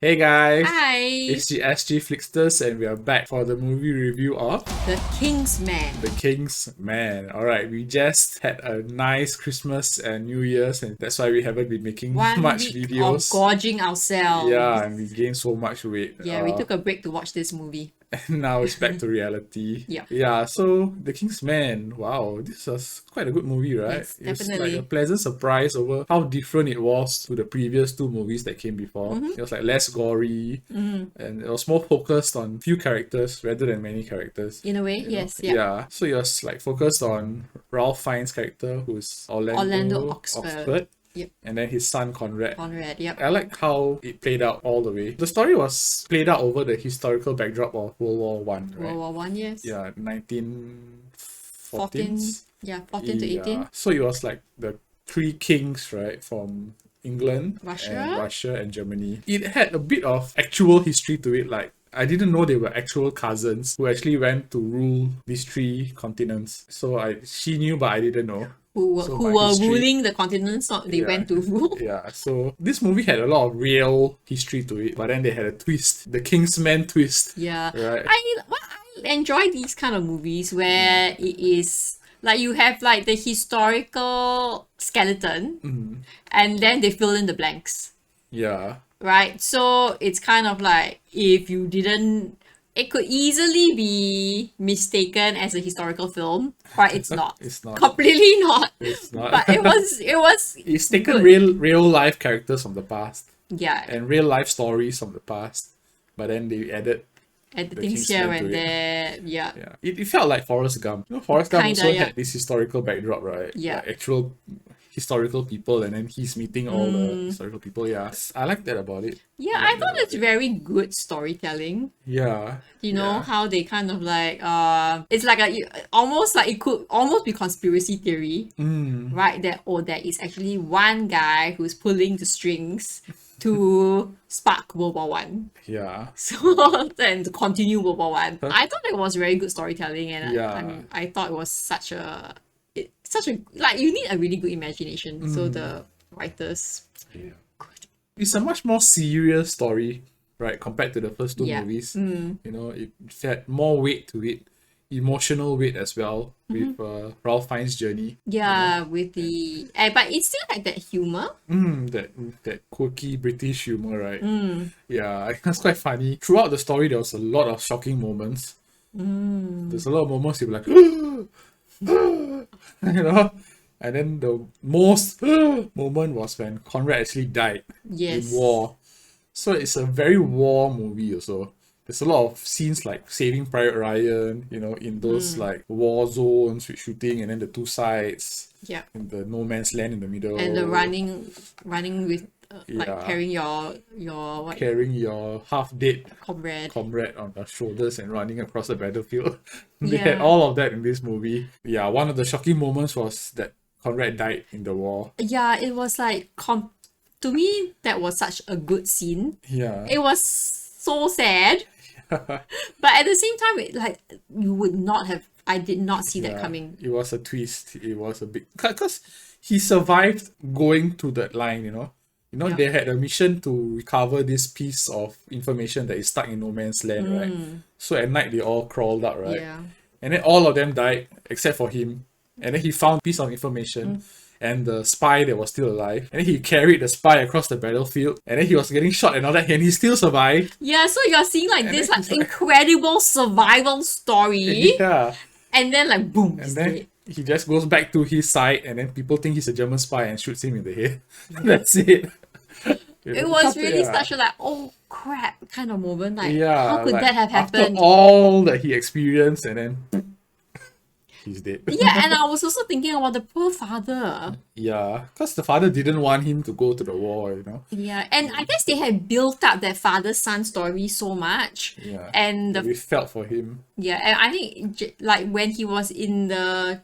Hey guys, Hi! it's the SG Flixters and we are back for the movie review of The King's Man. The King's Man. Alright, we just had a nice Christmas and New Year's and that's why we haven't been making 1 much week of videos. gorging ourselves. Yeah, and we gained so much weight. Yeah, we took a break to watch this movie. And now it's back to reality. Yeah. Yeah, so The King's Man. Wow, this was quite a good movie, right? Yes, It's definitely. like a pleasant surprise over how different it was to the previous two movies that came before. It was like less gory and it was more focused on few characters rather than many characters. In a way, You know? yes. Yeah. Yeah. So it was like focused on Ralph Fiennes' character, who's Orlando Oxford. Yep. and then his son Conrad. Conrad, yep. I like how it played out all the way. The story was played out over the historical backdrop of World War One, right? World War One, yes. Yeah, 14, 1914. yeah, 14 to 18. So it was like the three kings, right, from England, Russia. Russia and Germany. It had a bit of actual history to it, like I didn't know they were actual cousins who actually went to rule these three continents. So she knew but I didn't know. Who were, So who by were history- ruling the continents, not they Yeah. went to rule. Yeah, so this movie had a lot of real history to it, but then they had a twist, the Kingsman twist. Yeah. Right. I enjoy these kind of movies where it is like you have like the historical skeleton and then they fill in the blanks. Yeah. Right? So it's kind of like if you didn't, it could easily be mistaken as a historical film, but it's not. It's not. Completely not. It's not. But it was It's taken good. real life characters from the past Yeah. and real life stories from the past, but then they added And the the things Kingsman here to and it. there. Yeah. yeah. It felt like Forrest Gump. You know, Forrest Gump Kinda, also yeah. had this historical backdrop, right? Yeah. Like actual historical people, and then he's meeting all the historical people. Yeah, I like that about it. Yeah, I thought it's very good storytelling. Yeah. You know yeah. how they kind of like it's like almost like it could almost be conspiracy theory, right? That there is actually one guy who's pulling the strings to spark World War One. Yeah. So then to continue World War One. I thought it was very good storytelling, and Yeah. I mean I thought it was such a like you need a really good imagination. So the writers, Yeah. It's a much more serious story, right, compared to the first two Yeah. movies. You know, it had more weight to it, emotional weight as well, with Ralph Fiennes' journey. yeah, with the but it still had that humor. That quirky British humor, right? Yeah, it was quite funny. Throughout the story, there was a lot of shocking moments. There's a lot of moments you're like, you know, and then the most moment was when Conrad actually died Yes. in war. So it's a very war movie also. There's a lot of scenes like Saving Private Ryan, you know, in those like war zones with shooting and then the two sides Yeah. and the no man's land in the middle. And the running with like Yeah. carrying your what Carrying your half-dead comrade. comrade on their shoulders and running across the battlefield. They had Yeah. all of that in this movie. Yeah, one of the shocking moments was that Conrad died in the war. Yeah, it was like to me that was such a good scene. Yeah. It was so sad, but at the same time, like you would not have. I did not see that Yeah, coming. It was a twist. It was a big because he survived going to that line. You know Yeah. they had a mission to recover this piece of information that is stuck in no man's land, right? So at night they all crawled out, right? Yeah. And then all of them died except for him. And then he found a piece of information and the spy that was still alive. And then he carried the spy across the battlefield. And then he was getting shot and all that, and he still survived. Yeah, so you're seeing like And this then like he's like- incredible survival story, Yeah. and then like boom, And he's then dead. he just goes back to his side, and then people think he's a German spy and shoots him in the head. That's it. You know, It was after- really yeah. such a like oh crap kind of moment. Like Yeah, how could like, that have happened? After all that he experienced, and then he's dead. Yeah, and I was also thinking about the poor father. Yeah, because the father didn't want him to go to the war, you know. Yeah, and I guess they had built up that father-son story so much. Yeah. And We felt for him. yeah, and I think like when he was in the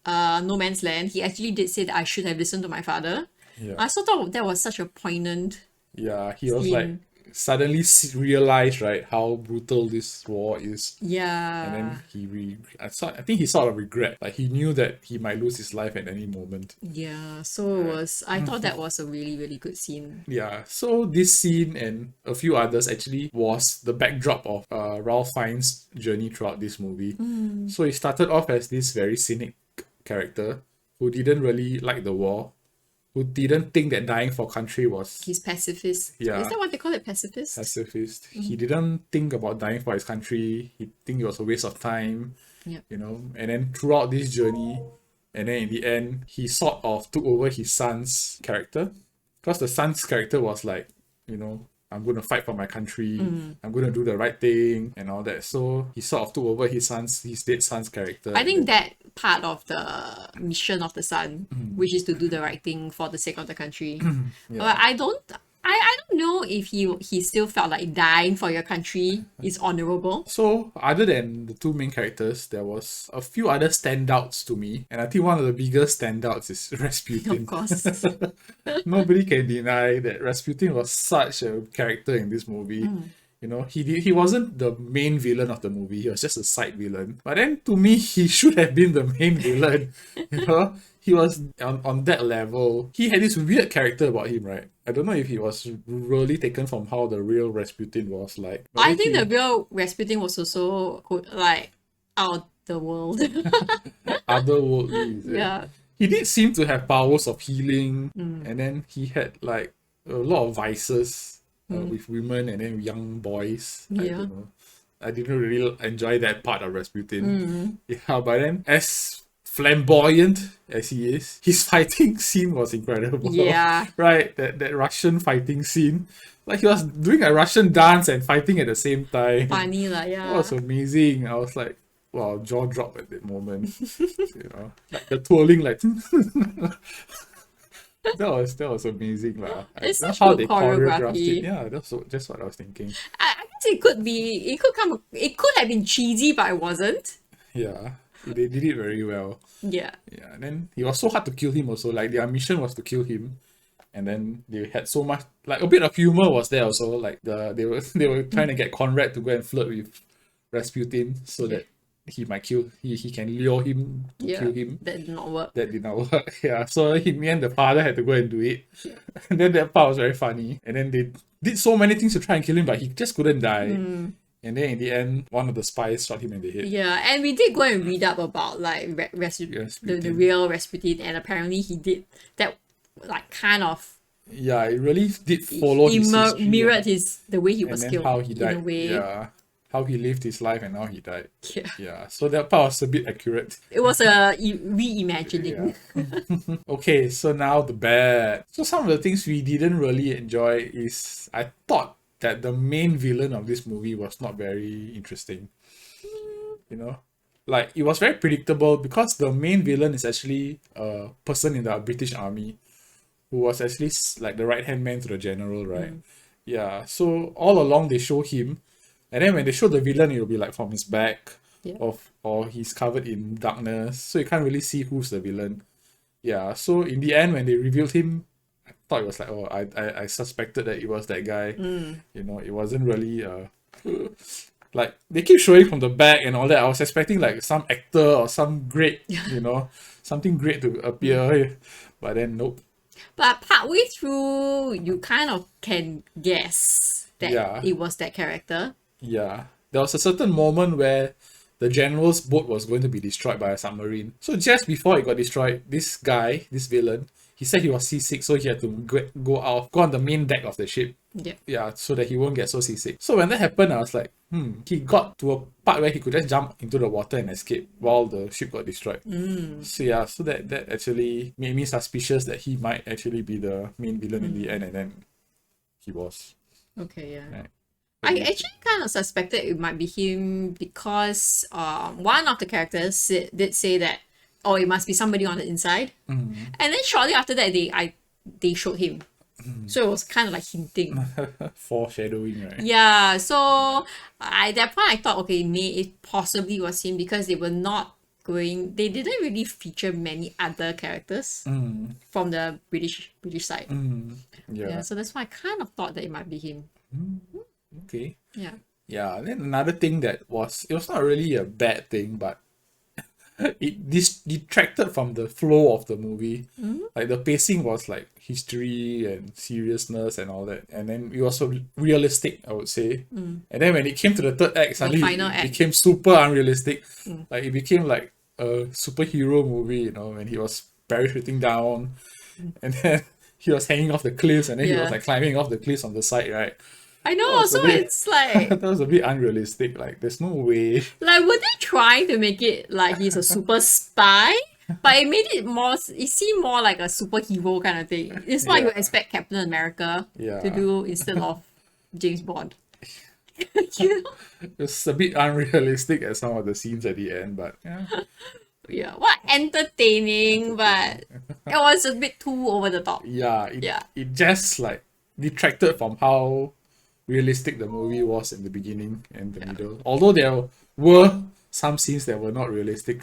no man's land, he actually did say that I should have listened to my father. Yeah. I also thought that was such a poignant. Yeah, he was Scene. like suddenly realized, right, how brutal this war is. Yeah. And then I think he sort of regret. Like he knew that he might lose his life at any moment. Yeah, so it was, I thought that was a really, really good scene. Yeah, so this scene and a few others actually was the backdrop of Ralph Fiennes' journey throughout this movie. So he started off as this very cynic character who didn't really like the war, who didn't think that dying for country was He's pacifist. Yeah. Is that what they call it, pacifist? pacifist. He didn't think about dying for his country. He think it was a waste of time. Yep. You know, and then throughout this journey, and then in the end, he sort of took over his son's character, because the son's character was like, you know, I'm going to fight for my country. I'm going to do the right thing and all that. So he sort of took over his dead son's character. I think that part of the mission of the son, which is to do the right thing for the sake of the country. But I don't know if he still felt like dying for your country is honorable. So, other than the two main characters, there was a few other standouts to me. And I think one of the biggest standouts is Rasputin. Of course. Nobody can deny that Rasputin was such a character in this movie. You know, he wasn't the main villain of the movie. He was just a side villain. But then to me, he should have been the main villain. You know, he was on that level. He had this weird character about him, right? I don't know if he was really taken from how the real Rasputin was like. But I think the real Rasputin was also like out the world. otherworldly. Is it? Yeah. He did seem to have powers of healing, and then he had like a lot of vices with women and then young boys. I Yeah. don't know. I didn't really enjoy that part of Rasputin. Yeah, but then as flamboyant as he is, his fighting scene was incredible. Yeah. Right? That Russian fighting scene. Like he was doing a Russian dance and fighting at the same time. Funny lah, That yeah. was amazing. I was like, wow, jaw drop at that moment. You know, like the twirling, like that was amazing, lah. It's such How good they choreographed choreography. it. Yeah, that's just what I was thinking. I guess it could have been cheesy, but it wasn't. Yeah, they did it very well. Yeah. Yeah, and then it was so hard to kill him also. Like their mission was to kill him, and then they had so much, like a bit of humor was there also. Like they were trying to get Conrad to go and flirt with Rasputin so that he might he can lure him to kill him. That did not work. That did not work. Yeah, so in the end, the father had to go and do it. And then that part was very funny. And then they did so many things to try and kill him, but he just couldn't die. And then in the end, one of the spies shot him in the head. Yeah, and we did go and read up about like the real Rasputin, and apparently he did that, like kind of Yeah, it really did follow his history. mirrored the way he and was then killed how he died. in a way. Yeah, how he lived his life and how he died. Yeah. Yeah, so that part was a bit accurate. It was a reimagining. Yeah. Okay, so now the bad. So some of the things we didn't really enjoy is I thought that the main villain of this movie was not very interesting. You know? Like it was very predictable because the main villain is actually a person in the British army who was actually like the right-hand man to the general, right? Yeah, so all along they show him, and then when they show the villain, it'll be like from his back, or he's covered in darkness, so you can't really see who's the villain. Yeah, so in the end, when they revealed him, I thought it was like, oh, I suspected that it was that guy. You know, it wasn't really like they keep showing from the back and all that. I was expecting like some actor or some great, you know, something great to appear, but then nope. But partway through, you kind of can guess that it was that character. Yeah, there was a certain moment where the general's boat was going to be destroyed by a submarine. So just before it got destroyed, this guy, this villain, he said he was seasick, so he had to go on the main deck of the ship. Yeah, so that he won't get so seasick. So when that happened, I was like, he got to a part where he could just jump into the water and escape while the ship got destroyed. So yeah, so that actually made me suspicious that he might actually be the main villain in the end, and then he was. Okay, yeah. Right. I actually kind of suspected it might be him because one of the characters did say that, oh, it must be somebody on the inside. And then shortly after that, they showed him. So it was kind of like hinting. Foreshadowing, right? Yeah, so at that point I thought, okay, it possibly was him because they didn't really feature many other characters from the British side. Yeah. So that's why I kind of thought that it might be him. Okay. Yeah. Yeah, and then another thing that it was not really a bad thing, but it detracted from the flow of the movie. Like the pacing was like history and seriousness and all that, and then it was so realistic, I would say. And then when it came to the third act, suddenly final it act. became super unrealistic. Like it became like a superhero movie, you know, when he was parachuting down, and then he was hanging off the cliffs, and then he was Yeah. like climbing off the cliffs on the side, right? I That know, was a so bit- it's like that was a bit unrealistic. Like there's no way. like were they trying to make it like he's a super spy? But it made it seemed more like a superhero kind of thing. It's what you Yeah. expect Captain America Yeah. to do instead of James Bond. You know? It's a bit unrealistic at some of the scenes at the end, but yeah. Yeah, what entertaining, but it was a bit too over the top. Yeah, it just like detracted from how realistic the movie was in the beginning and the middle. Although there were some scenes that were not realistic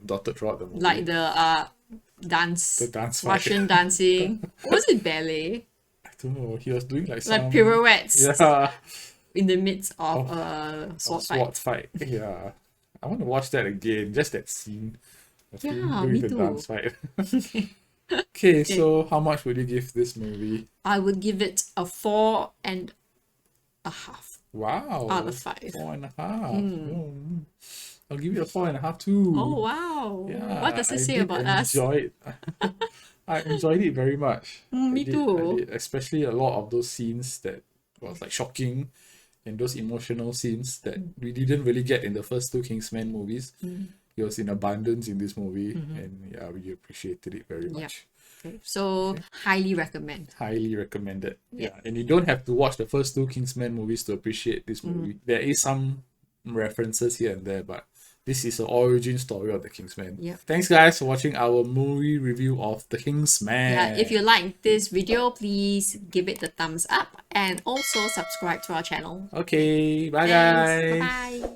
dotted throughout the movie. Like the dance, The dance fight. Russian dancing. Was it ballet? I don't know. He was doing like Like some pirouettes yeah in the midst of a sword fight. sword fight. Yeah, I want to watch that again. Just that scene of him Yeah, doing me the too. dance fight. Okay, so how much would you give this movie? I would give it a 4.5 Wow, out of 5. 4.5. Mm. I'll give it a 4.5 too. Oh wow! Yeah, What does it I say did about us? enjoy it. I enjoyed it very much. Me I too. did, especially a lot of those scenes that was like shocking, and those emotional scenes that we didn't really get in the first two Kingsman movies. It was in abundance in this movie, and yeah, we appreciated it very much. Okay, so highly recommend. Highly recommended. Yeah, and you don't have to watch the first two Kingsman movies to appreciate this movie. There is some references here and there, but this is the origin story of the Kingsman. Yeah. Thanks guys for watching our movie review of the Kingsman. Yeah, if you like this video, please give it the thumbs up and also subscribe to our channel. Okay, bye Thanks. guys. Bye bye.